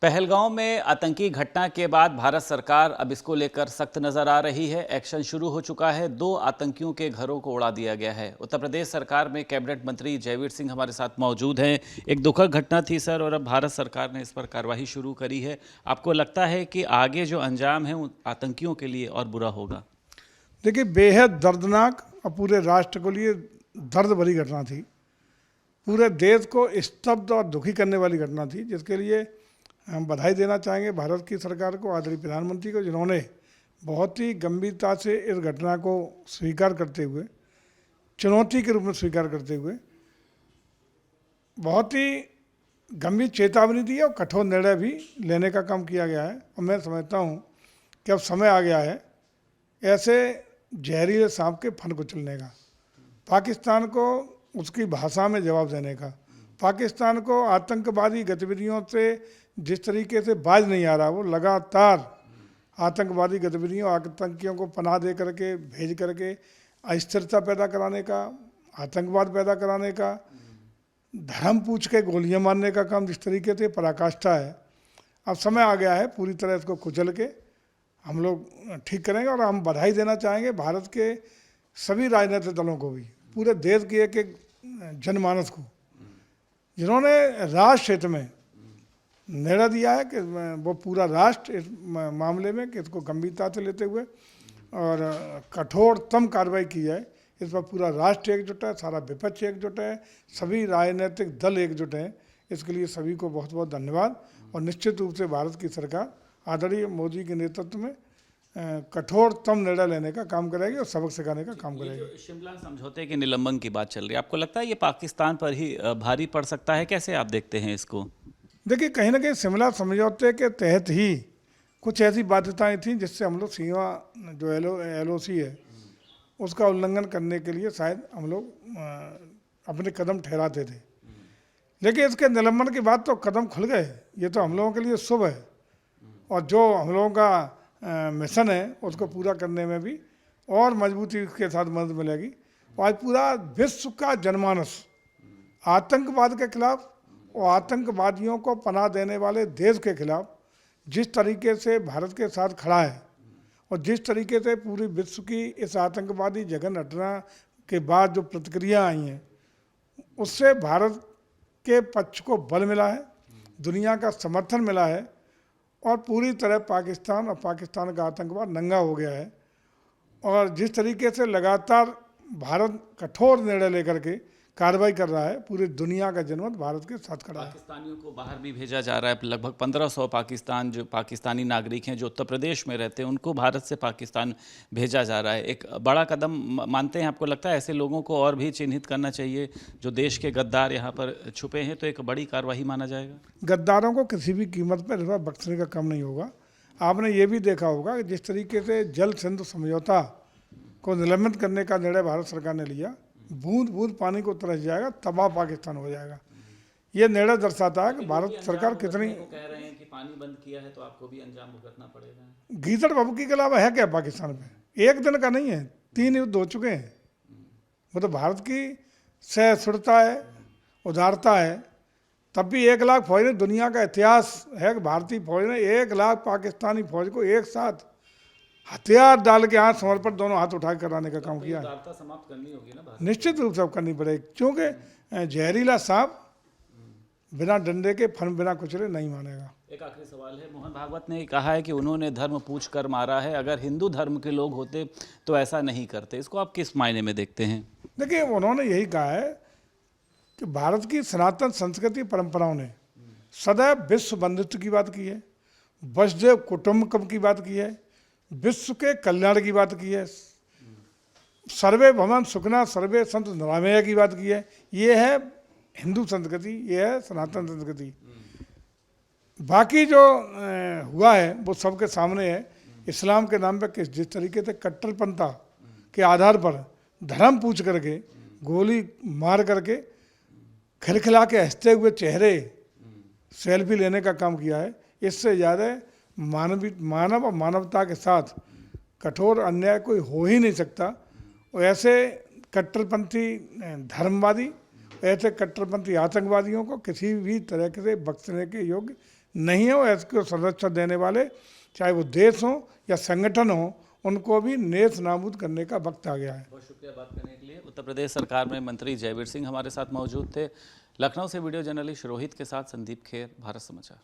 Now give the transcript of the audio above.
पहलगांव में आतंकी घटना के बाद भारत सरकार अब इसको लेकर सख्त नजर आ रही है। एक्शन शुरू हो चुका है। 2 आतंकियों के घरों को उड़ा दिया गया है। उत्तर प्रदेश सरकार में कैबिनेट मंत्री जयवीर सिंह हमारे साथ मौजूद हैं। एक दुखद घटना थी सर, और अब भारत सरकार ने इस पर कार्रवाई शुरू करी है। आपको लगता है कि आगे जो अंजाम है उन आतंकियों के लिए और बुरा होगा? देखिए, बेहद दर्दनाक और पूरे राष्ट्र के लिए दर्द भरी घटना थी। पूरे देश को स्तब्ध और दुखी करने वाली घटना थी, जिसके लिए हम बधाई देना चाहेंगे भारत की सरकार को, आदरणीय प्रधानमंत्री को, जिन्होंने बहुत ही गंभीरता से इस घटना को स्वीकार करते हुए, चुनौती के रूप में स्वीकार करते हुए बहुत ही गंभीर चेतावनी दी और कठोर निर्णय भी लेने का काम किया गया है। और मैं समझता हूँ कि अब समय आ गया है ऐसे जहरीले सांप के फन कुचलने का, पाकिस्तान को उसकी भाषा में जवाब देने का, पाकिस्तान को आतंकवादी गतिविधियों से जिस तरीके से बाज नहीं आ रहा, वो लगातार आतंकवादी गतिविधियों, आतंकियों को पनाह दे करके, भेज करके अस्थिरता पैदा कराने का, आतंकवाद पैदा कराने का, धर्म पूछ के गोलियां मारने का काम जिस तरीके से पराकाष्ठा है, अब समय आ गया है पूरी तरह इसको कुचल के हम लोग ठीक करेंगे। और हम बधाई देना चाहेंगे भारत के सभी राजनीतिक दलों को भी, पूरे देश की एक एक जनमानस को, जिन्होंने राष्ट्र क्षेत्र में निर्णय दिया है कि वो पूरा राष्ट्र इस मामले में कि इसको गंभीरता से लेते हुए और कठोरतम कार्रवाई की जाए। इस पर पूरा राष्ट्र एकजुट है, सारा विपक्ष एकजुट है, सभी राजनीतिक दल एकजुट हैं। इसके लिए सभी को बहुत बहुत धन्यवाद। और निश्चित रूप से भारत की सरकार आदरणीय मोदी के नेतृत्व में कठोरतम निर्णय लेने का काम करेगी और सबक सिखाने का काम करेगी। शिमला समझौते के निलंबन की बात चल रही है, आपको लगता है ये पाकिस्तान पर ही भारी पड़ सकता है? कैसे आप देखते हैं इसको? देखिए, कहीं ना कहीं शिमला समझौते के तहत ही कुछ ऐसी बाध्यताएं थीं जिससे हम लोग सीमा जो LOC है उसका उल्लंघन करने के लिए शायद हम लोग अपने कदम ठहराते थे। लेकिन इसके निलंबन के बाद तो कदम खुल गए। ये तो हम लोगों के लिए शुभ है, और जो हम लोगों का मिशन है उसको पूरा करने में भी और मजबूती के साथ मदद मिलेगी। और आज पूरा विश्व का जनमानस आतंकवाद के खिलाफ और आतंकवादियों को पनाह देने वाले देश के खिलाफ जिस तरीके से भारत के साथ खड़ा है, और जिस तरीके से पूरी विश्व की इस आतंकवादी जघन्य घटना के बाद जो प्रतिक्रिया आई हैं, उससे भारत के पक्ष को बल मिला है, दुनिया का समर्थन मिला है, और पूरी तरह पाकिस्तान और पाकिस्तान का आतंकवाद नंगा हो गया है। और जिस तरीके से लगातार भारत कठोर निर्णय लेकर के कार्रवाई कर रहा है, पूरी दुनिया का जनमत भारत के साथ खड़ा है। पाकिस्तानियों को बाहर भी भेजा जा रहा है। लगभग 1500 पाकिस्तानी नागरिक हैं जो उत्तर प्रदेश में रहते हैं, उनको भारत से पाकिस्तान भेजा जा रहा है। एक बड़ा कदम मानते हैं? आपको लगता है ऐसे लोगों को और भी चिन्हित करना चाहिए जो देश के गद्दार यहाँ पर छुपे हैं, तो एक बड़ी कार्रवाई माना जाएगा? गद्दारों को किसी भी कीमत पर बख्शने का काम नहीं होगा। आपने ये भी देखा होगा कि जिस तरीके से जल सिंधु समझौता को निलंबित करने का निर्णय भारत सरकार ने लिया, बूंद बूंद पानी को तरस जाएगा, तबाह पाकिस्तान हो जाएगा। ये निर्णय दर्शाता है कि भारत सरकार कितनी कह रहे हैं कि पानी बंद किया है तो आपको भी अंजाम भुगतना पड़ेगा। गीदड़ भभकी के अलावा है क्या पाकिस्तान में? एक दिन का नहीं है, 3 युद्ध हो चुके हैं। वो तो भारत की सहिष्णुता है, उदारता है। तब भी 1 लाख फौज ने, दुनिया का इतिहास है कि भारतीय फौज ने 1 लाख पाकिस्तानी फौज को एक साथ हथियार डाल के हाथ समर्पण दोनों हाथ उठा कराने का काम किया है। समाप्त करनी होगी ना, निश्चित रूप से करनी पड़ेगी, क्योंकि जहरीला सांप बिना डंडे के फन बिना कुचले नहीं मानेगा। एक आखिरी सवाल है, मोहन भागवत ने कहा है कि उन्होंने धर्म पूछ कर मारा है, अगर हिंदू धर्म के लोग होते तो ऐसा नहीं करते। इसको आप किस मायने में देखते हैं? देखिए, उन्होंने यही कहा है कि भारत की सनातन संस्कृति परंपराओं ने सदैव विश्व बंधुत्व की बात की है, वसुधैव कुटुंबकम की बात की है, विश्व के कल्याण की बात की है, सर्वे भवन सुखना सर्वे संत निरामया की बात की है। ये है हिंदू संस्कृति, ये है सनातन संस्कृति। बाकी जो हुआ है वो सबके सामने है। इस्लाम के नाम पे जिस तरीके से कट्टरपंथा के आधार पर धर्म पूछ करके गोली मार करके खिलखिला के हंसते हुए चेहरे सेल्फी लेने का काम किया है, इससे ज़्यादा मानव और मानवता के साथ कठोर अन्याय कोई हो ही नहीं सकता। और ऐसे कट्टरपंथी धर्मवादी, ऐसे कट्टरपंथी आतंकवादियों को किसी भी तरह से बख्शने के योग्य नहीं है, वो इसको संरक्षण देने वाले चाहे वो देश हो या संगठन हो, उनको भी नेस्त नाबूद करने का वक्त आ गया है। बहुत शुक्रिया बात करने के लिए। उत्तर प्रदेश सरकार में मंत्री जयवीर सिंह हमारे साथ मौजूद थे। लखनऊ से वीडियो जर्नलिस्ट रोहित के साथ संदीप खेर, भारत समाचार।